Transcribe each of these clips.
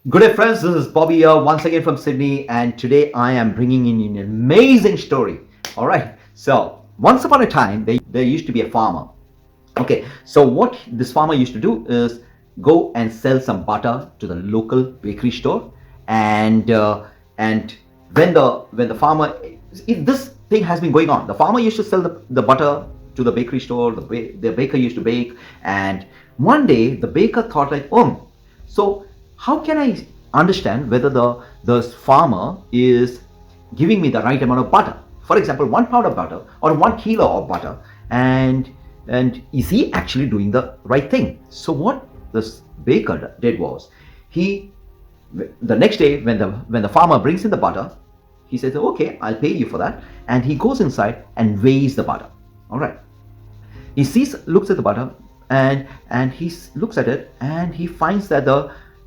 Good day, friends. This is Bobby here once again from Sydney, and today I am bringing in an amazing story. All right. So, once upon a time, there used to be a farmer. Okay. So, what this farmer used to do is go and sell some butter to the local bakery store, and and when the farmer this thing has been going on. The farmer used to sell the butter to the bakery store. The baker used to bake, and one day the baker thought like, so how can I understand whether the farmer is giving me the right amount of butter? For example, 1 pound of butter or 1 kilo of butter, and is he actually doing the right thing? So what this baker did was, he the next day when the farmer brings in the butter, he says, okay, I'll pay you for that, and he goes inside and weighs the butter. All right. He looks at the butter, and he looks at it, and he finds that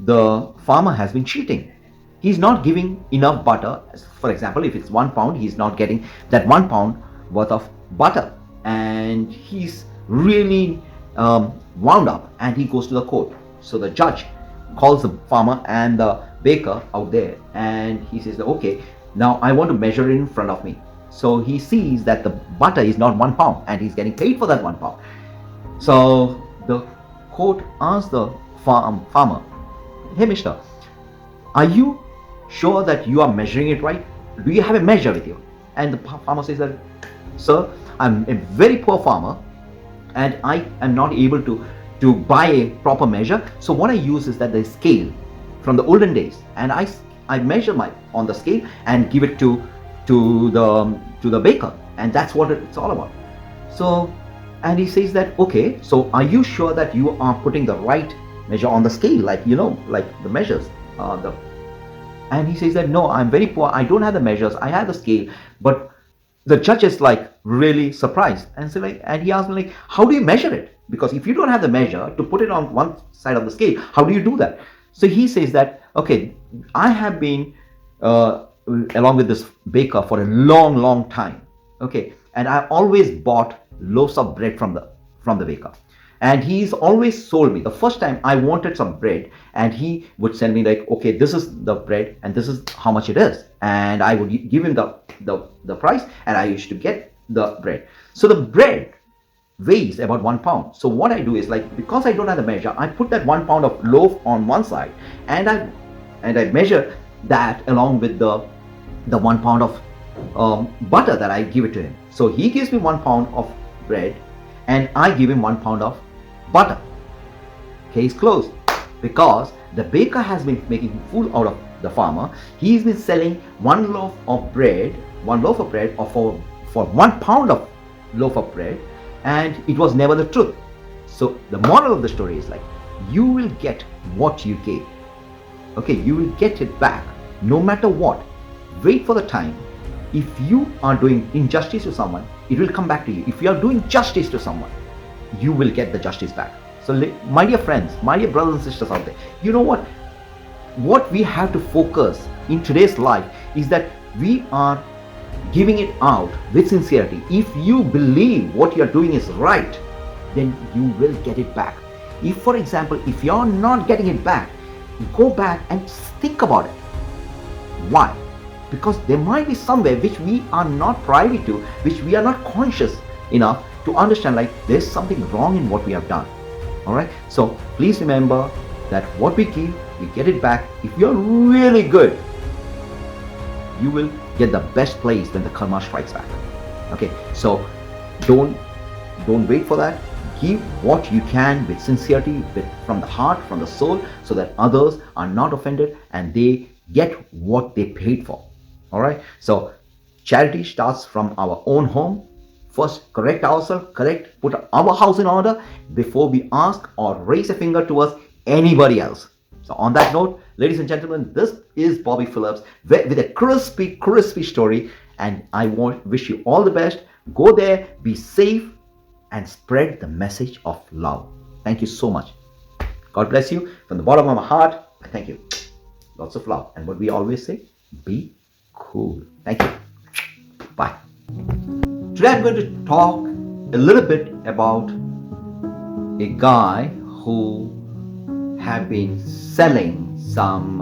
the farmer has been cheating. He's not giving enough butter. For example, if it's 1 pound, he's not getting that 1 pound worth of butter, and he's really wound up, and he goes to the court. So the judge calls the farmer and the baker out there, and he says, okay, now I want to measure it in front of me. So he sees that the butter is not 1 pound, and he's getting paid for that 1 pound. So the court asks the farmer, hey, mister, are you sure that you are measuring it right? Do you have a measure with you? And the farmer says that, sir, I'm a very poor farmer, and I am not able to buy a proper measure. So what I use is that the scale from the olden days, and I measure my on the scale and give it to the baker, and that's what it's all about. So, and he says that, okay, so are you sure that you are putting the right measure on the scale, like like the measures, the and he says that, no, I'm very poor, I don't have the measures, I have the scale. But the judge is like really surprised, and so and he asks me like, how do you measure it? Because if you don't have the measure to put it on one side of the scale, how do you do that? So he says that, okay, I have been along with this baker for a long time. Okay, and I always bought loaves of bread from the baker, and he's always sold me. The first time I wanted some bread, and he would send me like, okay, this is the bread and this is how much it is, and I would give him the price, and I used to get the bread. So the bread weighs about 1 pound. So what I do is, like, because I don't have the measure, I put that 1 pound of loaf on one side, and I measure that along with the 1 pound of butter that I give it to him. So he gives me 1 pound of bread, and I give him 1 pound of butter. Case closed. Because the baker has been making fool out of the farmer. He's been selling one loaf of bread, or for 1 pound of loaf of bread, and it was never the truth. So the moral of the story is like, you will get what you gave. Okay, you will get it back no matter what. Wait for the time. If you are doing injustice to someone, it will come back to you. If you are doing justice to someone, you will get the justice back. So my dear friends, my dear brothers and sisters out there, you know what we have to focus in today's life is that we are giving it out with sincerity. If you believe what you are doing is right, then you will get it back. If, for example, if you're not getting it back, go back and think about it. Why? Because there might be somewhere which we are not privy to, which we are not conscious enough to understand, like, there's something wrong in what we have done. All right, so please remember that what we give, we get it back. If you're really good, you will get the best place when the karma strikes back. Okay, so don't wait for that. Give what you can with sincerity, from the heart, from the soul, so that others are not offended and they get what they paid for. All right, so charity starts from our own home. First, correct ourselves, put our house in order before we ask or raise a finger towards anybody else. So on that note, ladies and gentlemen, this is Bobby Phillips with a crispy story, and I wish you all the best. Go there, be safe, and spread the message of love. Thank you so much. God bless you from the bottom of my heart. Thank you. Lots of love. And what we always say, be cool. Thank you. Bye. Today I'm going to talk a little bit about a guy who have been selling some